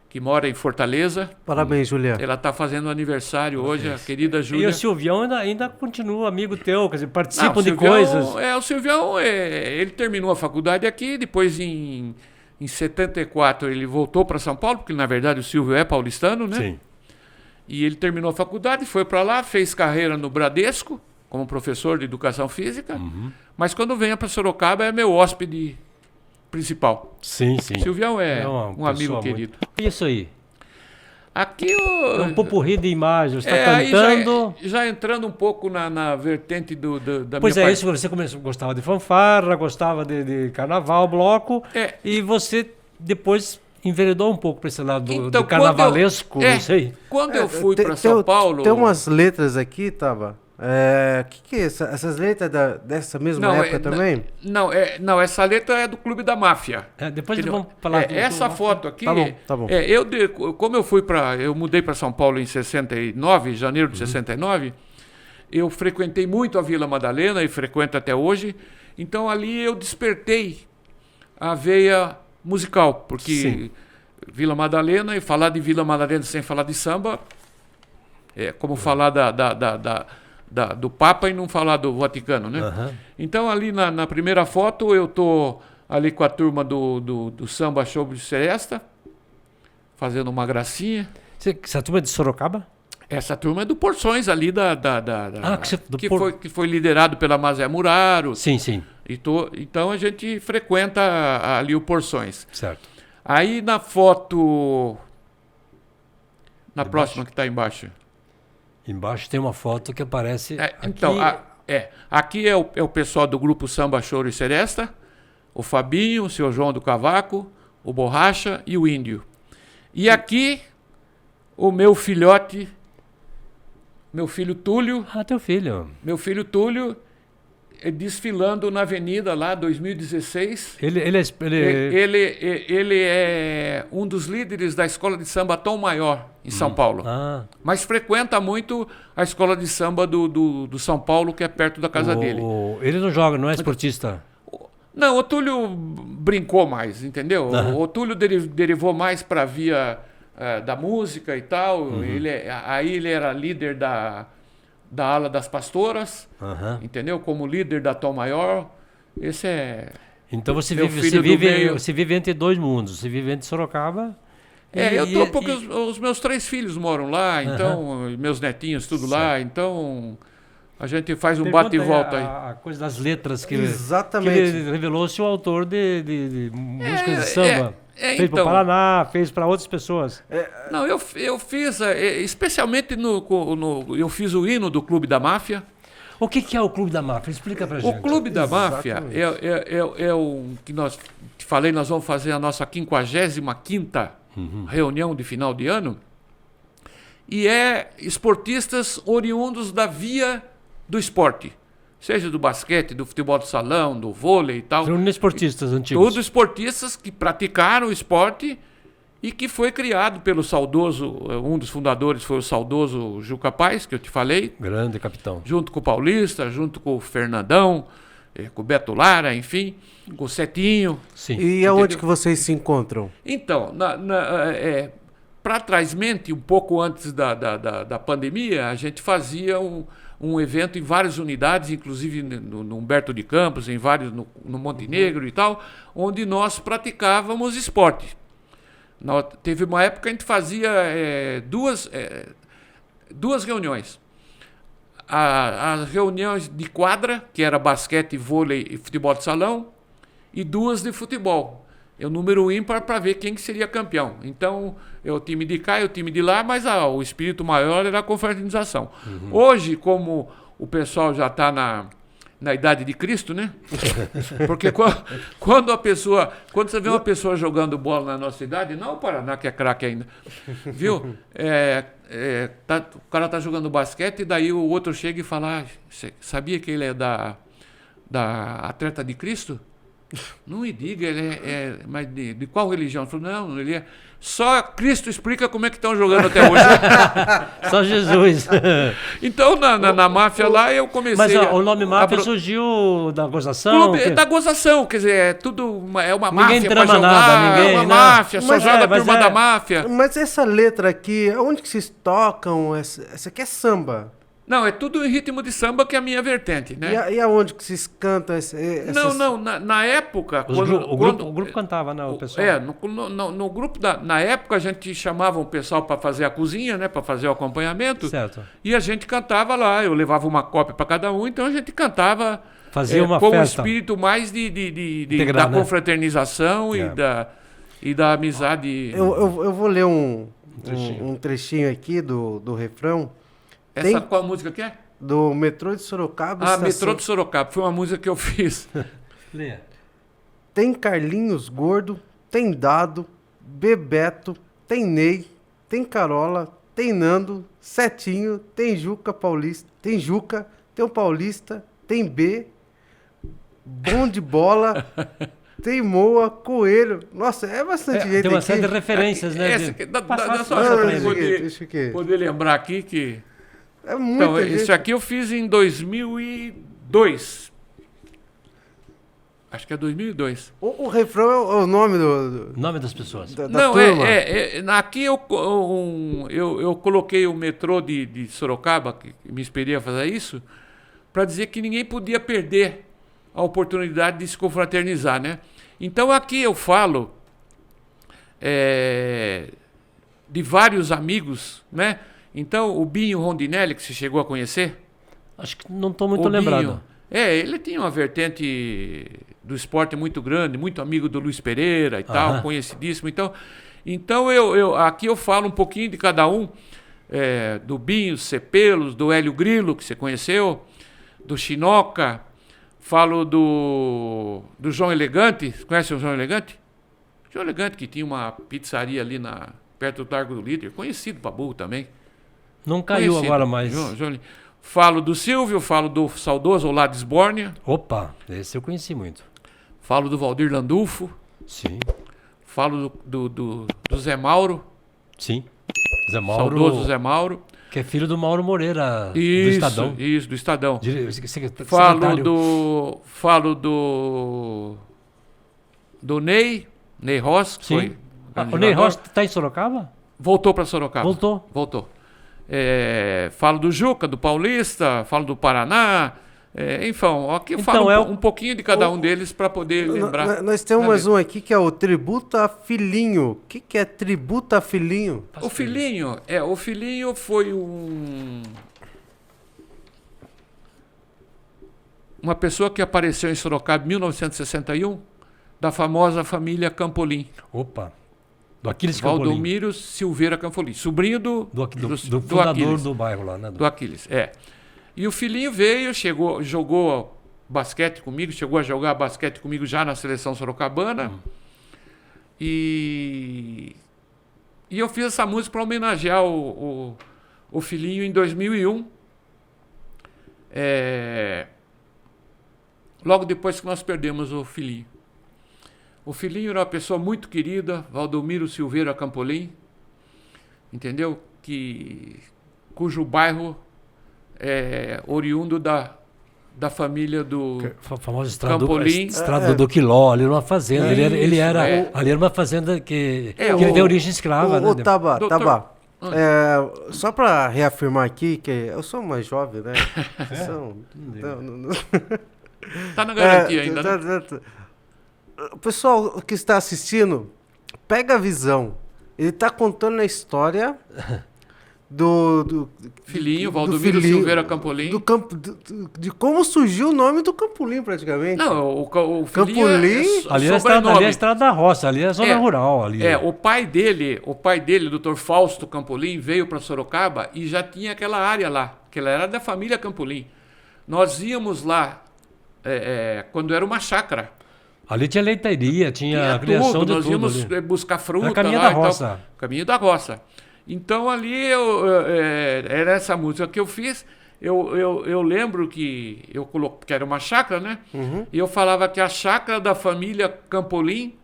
que mora em Fortaleza. Parabéns, Juliano. Ela está fazendo aniversário hoje, a querida E Júlia. o Silvião ainda continua amigo teu, quer dizer, participam Não, o de Silvião, coisas. o Silvião, ele terminou a faculdade aqui, depois em 74 ele voltou para São Paulo, porque na verdade o Silvio é paulistano, né? Sim. E ele terminou a faculdade, foi para lá, fez carreira no Bradesco, como professor de educação física, mas quando vem para Sorocaba é meu hóspede principal. Sim, sim. Silvião é uma um amigo pessoa querido. Isso aí. Aqui É um popurrí de imagens. Você está aí cantando. já entrando um pouco na vertente da Pois minha é, parte. isso você começou, gostava de fanfarra, gostava de carnaval, bloco, e você depois enveredou um pouco para esse lado do quando carnavalesco, não sei. Quando eu fui para São Paulo... Tem umas letras aqui, Tava. Que é essas letras dessa mesma época também? Não, essa letra é do Clube da Máfia. Depois Entendeu? vamos falar Essa foto aqui, Tá bom. como eu mudei para São Paulo em 69, janeiro de 69, eu frequentei muito a Vila Madalena e frequento até hoje. Então ali eu despertei a veia musical, porque Sim. Vila Madalena, e falar de Vila Madalena sem falar de samba, é como falar do Papa e não falar do Vaticano, né? Aham. Então ali na primeira foto eu tô ali com a turma do Samba Show de Seresta, fazendo uma gracinha. Essa turma é de Sorocaba? Essa turma é do Porções ali que foi liderado pela Mazé Muraro. Sim, sim. Então a gente frequenta ali o Porções. Certo. Aí na foto, na De próxima baixo? que está embaixo. Embaixo tem uma foto que aparece. Então, aqui é o pessoal do grupo Samba Choro e Seresta, o Fabinho, o seu João do Cavaco, o Borracha e o Índio. E aqui o meu filhote, meu filho Túlio, Teu filho. desfilando na avenida lá, 2016. Ele Ele é um dos líderes da escola de samba Tom Maior, em São Paulo. Mas frequenta muito a escola de samba do São Paulo, que é perto da casa dele. Ele não joga, não é esportista? Não, o Túlio brincou mais, entendeu? O Túlio derivou mais para a via da música e tal. Aí ele era líder da ala das pastoras, entendeu? Como líder da Tom Maior. Esse é... Então você Meu filho do meio. vive entre dois mundos. Você vive entre Sorocaba... porque os meus 3 filhos moram lá, então, meus netinhos tudo lá, então a gente faz um bate e volta aí. A coisa das letras que Exatamente. ele revelou-se o autor de músicas de samba. Fez para então. o Paraná, fez para outras pessoas. Não, eu fiz, especialmente eu fiz o hino do Clube da Máfia. O que é o Clube da Máfia? Explica pra gente. O Clube da Máfia Exatamente. é o que te falei, nós vamos fazer a nossa 55ª reunião de final de ano, e é esportistas oriundos da via do esporte, seja do basquete, do futebol de salão, do vôlei e tal. Reúne esportistas antigos. Todos esportistas que praticaram o esporte e que foi criado pelo saudoso, um dos fundadores foi o saudoso Juca Paz, que eu te falei, Grande capitão. junto com o Paulista, junto com o Fernandão, com o Beto Lara, enfim, com o Cetinho. Sim. E aonde que vocês se encontram? Então, para trás-mente, um pouco antes da pandemia, a gente fazia um evento em várias unidades, inclusive no Humberto de Campos, em vários no Montenegro e tal, onde nós praticávamos esporte. Teve uma época que a gente fazia duas reuniões. As reuniões de quadra, que era basquete, vôlei e futebol de salão, e 2 de futebol. É o número ímpar para ver quem que seria campeão. Então, é o time de cá e o time de lá, mas o espírito maior era a confraternização. Hoje, como o pessoal já está na idade de Cristo, né? Porque quando você vê uma pessoa jogando bola na nossa idade, não o Paraná que é craque ainda, viu? O cara tá jogando basquete e daí o outro chega e fala, você sabia que ele é da Atleta de Cristo? Não me diga, mas de qual religião? Eu falei, não, ele é... Só Cristo explica como é que estão jogando até hoje. Só Jesus. Então, na máfia lá, eu comecei... Mas ó, o nome máfia surgiu da gozação? Da gozação, quer dizer, é tudo é uma Ninguém máfia pra trama jogar, nada, ninguém, é uma né? máfia, só Mas joga a mas turma é. da máfia. Mas essa letra aqui, onde que vocês tocam? Essa aqui é samba. Não, é tudo em ritmo de samba, que é a minha vertente, né? E aonde que vocês cantam Não, na época... O grupo cantava, né, o pessoal? No grupo, na época a gente chamava o pessoal para fazer a cozinha, né, para fazer o acompanhamento. Certo. E a gente cantava lá, eu levava uma cópia para cada um, então a gente cantava Fazia uma com o festa. espírito mais Integrar, da né? confraternização É. e da amizade. Eu vou ler um trechinho. trechinho aqui do refrão. Qual música que é? Do Metrô de Sorocaba. Ah, Metrô de Sorocaba, foi uma música que eu fiz. Leia. Tem Carlinhos Gordo, tem Dado, Bebeto, tem Ney, tem Carola, tem Nando, Setinho, tem Juca Paulista, tem Juca, tem o Paulista, tem B, Bom de Bola, tem Moa, Coelho. Nossa, é bastante gente Tem uma aqui. série de referências, né? Essa, dá só Ah, para deixa aqui. poder lembrar aqui que... É muita Então, gente. isso aqui eu fiz em 2002. Acho que é 2002. O refrão é o nome Nome das pessoas. da Não, turma. aqui eu coloquei o metrô de Sorocaba, que me inspirei a fazer isso, para dizer que ninguém podia perder a oportunidade de se confraternizar, né? Então aqui eu falo de vários amigos, né? Então o Binho Rondinelli, que você chegou a conhecer, Acho que não estou muito o lembrado. Binho, ele tinha uma vertente do esporte muito grande, muito amigo do Luiz Pereira e tal, Aham. conhecidíssimo. Então aqui eu falo um pouquinho de cada um, do Binho, Cepelos, do Hélio Grilo, que você conheceu, do Chinoca, falo do João Elegante. Você conhece o João Elegante? João Elegante, que tinha uma pizzaria ali perto do Largo do Líder, conhecido pra burro também. Não caiu Conhecido. agora mais. Falo do Silvio, falo do saudoso Olado Sbornia, Opa, esse eu conheci muito. falo do Valdir Landulfo, Sim, falo do Zé Mauro, sim. Zé Mauro, saudoso Zé Mauro. que é filho do Mauro Moreira, do Isso, Estadão. isso, do Estadão. Secretário. Falo do Ney Ross, que Sim. foi grande O Ney jogador. Ross está em Sorocaba? Voltou para Sorocaba. Voltou. Falo do Juca, do Paulista, falo do Paraná. Enfim, aqui eu Então, falo um pouquinho de cada um deles para poder lembrar. Nós temos da mais letra. um aqui que é o Tributa Filhinho. O que é Tributa Filhinho? O Filhinho foi uma pessoa que apareceu em Sorocaba em 1961, da famosa família Campolim. Opa, do Aquiles Campolim. Valdomiro Silveira Campolim, sobrinho do fundador Aquiles, do bairro lá, né? do Aquiles. E o Filhinho veio, jogou basquete comigo, chegou a jogar basquete comigo já na seleção sorocabana. E eu fiz essa música para homenagear o Filhinho em 2001. Logo depois que nós perdemos o Filhinho. O Filhinho era uma pessoa muito querida, Valdomiro Silveira Campolim, entendeu? Cujo bairro é oriundo da família do Famosa estrada Campolim. estrada do Quiló, ali numa fazenda. Ali era uma fazenda que deu origem escrava, né? Taba, Doutor- Taba. Só para reafirmar aqui, que eu sou mais jovem, né? Tá na garantia ainda, né? O pessoal que está assistindo, pega a visão. Ele está contando a história do Filhinho, do Valdomiro Filhinho, Silveira Campolim. de como surgiu o nome do Campolim, praticamente. Não, o Filhinho Campolim? Ali é a estrada da roça, ali é a zona rural. Ali. O pai dele, o Dr. Fausto Campolim, veio para Sorocaba e já tinha aquela área lá, que ela era da família Campolim. Nós íamos lá quando era uma chácara. Ali tinha leitaria, tinha criação de nós tudo. íamos Ali. buscar fruta Era caminho lá da e tal. roça. Caminho da roça. Então ali era essa música que eu fiz Eu lembro que que era uma chácara, né? Uhum. E eu falava que a chácara da família Campolim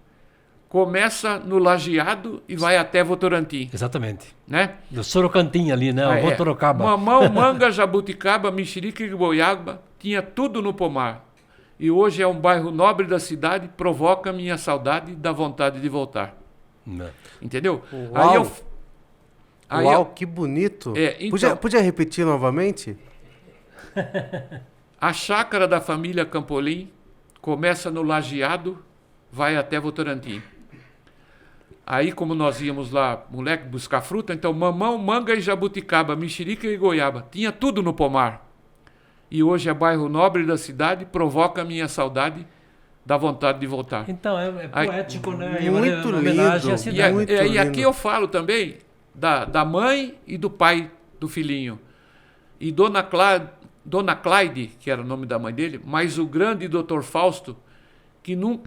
começa no Lajeado e vai até Votorantim, Exatamente. né? Do Sorocantim ali, né? O Votorocaba. Mamão, manga, jabuticaba, mexerica e goiaba, tinha tudo no pomar. E hoje é um bairro nobre da cidade, provoca minha saudade, dá vontade de voltar. Né? Entendeu? Uau. Aí Uau, eu- que bonito. então- Podia repetir novamente? A chácara da família Campolim começa no Lajeado, vai até Votorantim. Aí, como nós íamos lá, moleque, buscar fruta, então mamão, manga e jabuticaba, mexerica e goiaba, tinha tudo no pomar. E hoje é bairro nobre da cidade, provoca minha saudade, dá vontade de voltar. Então, é Aí- poético, né? Muito Uma homenagem lindo. à E, cidade. Muito e lindo. aqui eu falo também da mãe e do pai do filhinho. E Dona Clyde, que era o nome da mãe dele, mas o grande Dr. Fausto,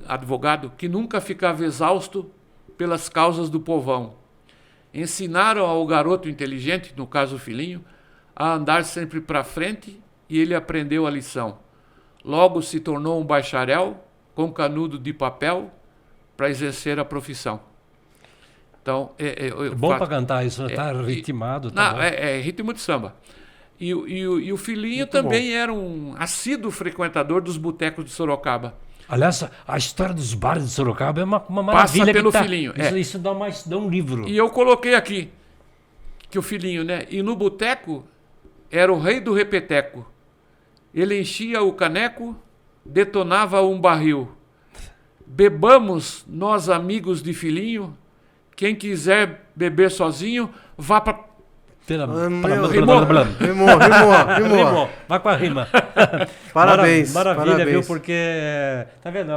advogado, que nunca ficava exausto pelas causas do povão. Ensinaram ao garoto inteligente, no caso o filhinho, a andar sempre para frente e ele aprendeu a lição. Logo se tornou um bacharel com canudo de papel para exercer a profissão. Então, É bom para cantar isso, tá ritmado. Tá bom. é ritmo de samba. E o filhinho Muito também era um assíduo frequentador dos botecos de Sorocaba. Aliás, a história dos bares de Sorocaba é uma maravilha. pelo que tá, filhinho, Isso dá um livro. E eu coloquei aqui que o filhinho, né? E no boteco era o rei do repeteco. Ele enchia o caneco, detonava um barril. Bebamos, nós amigos de filhinho. Quem quiser beber sozinho, vá para... Rimou. Vai com a rima. Parabéns. Maravilha, parabéns. viu? Porque, tá vendo?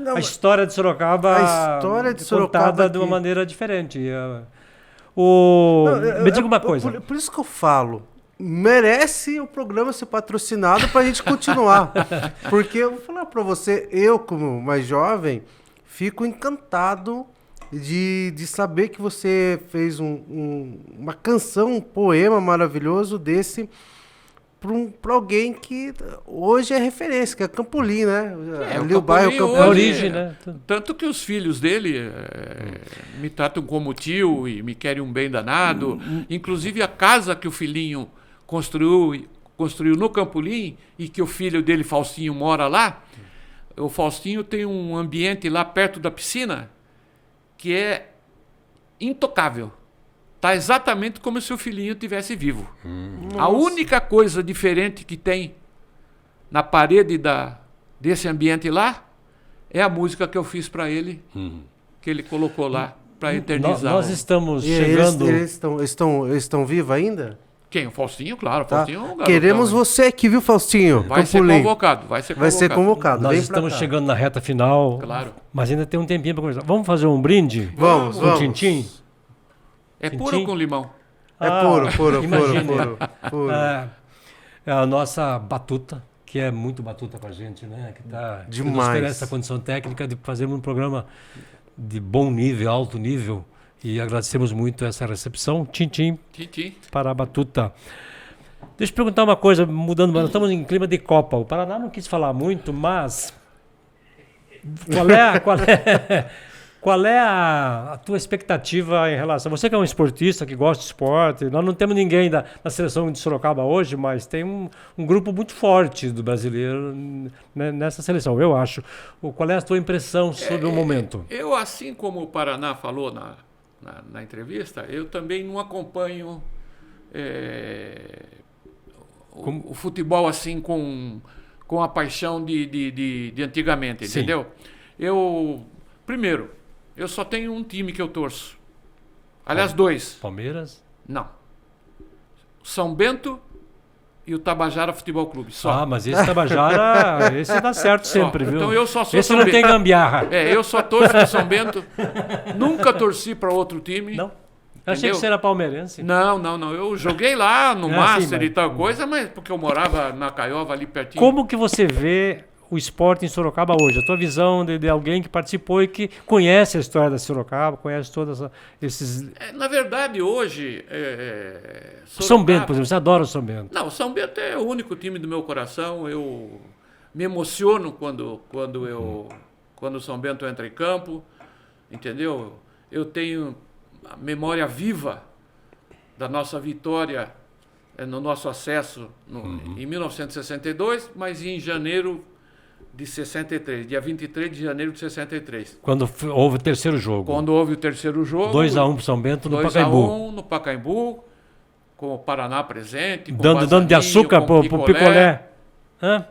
Não, A história de Sorocaba a história de Sorocaba contada de uma aqui. maneira diferente. Me diga uma coisa. Por isso que eu falo. Merece o programa ser patrocinado pra gente continuar. Porque eu vou falar pra você, eu como mais jovem, fico encantado de saber que você fez uma canção, um poema maravilhoso desse pra alguém que hoje é referência, que é Campolim, né? Ali o bairro Campolim Campolim. A hoje, origem, né? Tanto que os filhos dele me tratam como tio e me querem um bem danado. Inclusive a casa que o filhinho construiu no Campolim e que o filho dele, Faustinho, mora lá. O Faustinho tem um ambiente lá perto da piscina que é intocável. Tá exatamente como se o filhinho tivesse vivo. A única coisa diferente que tem na parede desse ambiente lá é a música que eu fiz para ele, que ele colocou lá para eternizar. Nós estamos E chegando. eles estão vivos ainda? Quem? O Faustinho? Claro, o Tá. Faustinho é um garotão, Queremos hein? você aqui, viu, Faustinho? Vai ser Campolim. convocado, Vai ser convocado. Nós Vem pra estamos cá. chegando na reta final. Claro. Mas ainda tem um tempinho para conversar. Vamos fazer um brinde? Vamos, Um vamos. tintim? É Tintim? puro com limão. É puro. imagine. Puro. É a nossa batuta, que é muito batuta com a gente, né? Que nos Demais. oferece essa condição técnica de fazermos um programa de bom nível, alto nível. E agradecemos muito essa recepção. Tintim Titi. para a batuta. Deixa eu perguntar uma coisa, mudando, nós estamos em clima de Copa. O Paraná não quis falar muito, mas qual é a tua expectativa em relação... Você que é um esportista, que gosta de esporte, nós não temos ninguém na seleção de Sorocaba hoje, mas tem um grupo muito forte do brasileiro nessa seleção, eu acho. Qual é a tua impressão sobre o momento? Eu, assim como o Paraná falou na entrevista, eu também não acompanho o futebol assim com a paixão de antigamente, Sim. entendeu? Primeiro, eu só tenho um time que eu torço. Aliás, dois. Palmeiras? Não. São Bento e o Tabajara Futebol Clube. Só. Mas esse Tabajara, esse dá certo Só. sempre, viu? Então eu só sou esse São não Bento. tem gambiarra. Eu só torço pro São Bento. Nunca torci para outro time. Não? Eu achei Entendeu? que você era palmeirense. Não. Eu joguei lá no sim, Master mas- e tal coisa, mas porque eu morava na Caiova ali pertinho. Como que você vê o esporte em Sorocaba hoje? A tua visão de alguém que participou e que conhece a história da Sorocaba, conhece todos esses... Na verdade, hoje... São Bento, por exemplo, você adora o São Bento. Não, o São Bento é o único time do meu coração. Eu me emociono quando o São Bento entra em campo, entendeu? Eu tenho a memória viva da nossa vitória no nosso acesso em 1962, mas em janeiro de 63, dia 23 de janeiro de 63. Quando houve o terceiro jogo. Quando houve o terceiro jogo. 2-1 para São Bento no Pacaembu. 2-1 no Pacaembu, com o Paraná presente, com dando de açúcar pro picolé. Hã?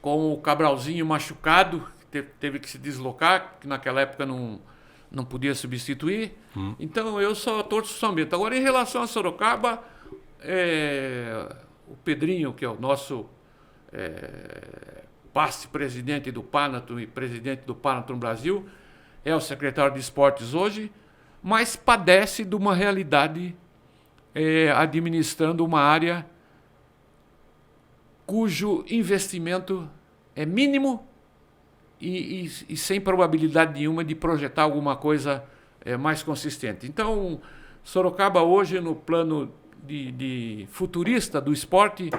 Com o Cabralzinho machucado, que teve que se deslocar, que naquela época não podia substituir. Então eu só torço São Bento. Agora, em relação a Sorocaba, o Pedrinho, que é o nosso presidente do Panathon e presidente do Panathon Brasil, é o secretário de esportes hoje, mas padece de uma realidade administrando uma área cujo investimento é mínimo e sem probabilidade nenhuma de projetar alguma coisa mais consistente. Então, Sorocaba hoje, no plano de futurista do esporte,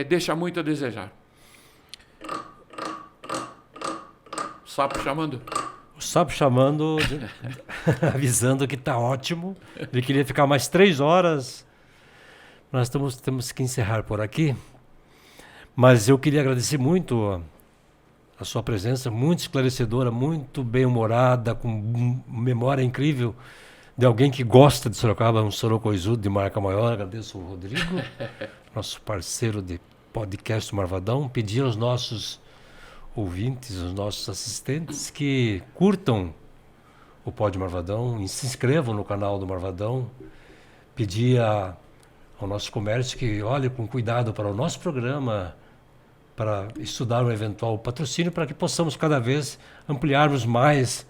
deixa muito a desejar. O sapo chamando. O sapo chamando, avisando que está ótimo. Ele queria ficar mais 3 horas. Nós temos que encerrar por aqui. Mas eu queria agradecer muito a sua presença, muito esclarecedora, muito bem-humorada, com memória incrível de alguém que gosta de Sorocaba, um sorocoizudo de marca maior. Agradeço o Rodrigo, nosso parceiro de podcast Marvadão. Pedir aos nossos ouvintes, aos nossos assistentes que curtam o Pod Marvadão e se inscrevam no canal do Marvadão. Pedir ao nosso comércio que olhe com cuidado para o nosso programa, para estudar um eventual patrocínio, para que possamos cada vez ampliarmos mais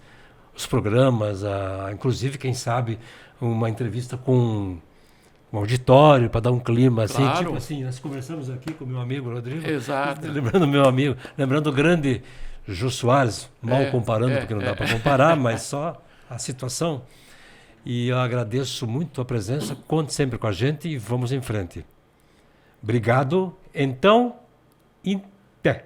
os programas, inclusive, quem sabe, uma entrevista com um auditório, para dar um clima, assim, Claro. tipo assim, nós conversamos aqui com o meu amigo Rodrigo. Exato. Lembrando meu amigo, lembrando o grande Jô Soares, mal comparando, porque não dá para comparar, mas só a situação. E eu agradeço muito a presença, conte sempre com a gente e vamos em frente. Obrigado, então, e até.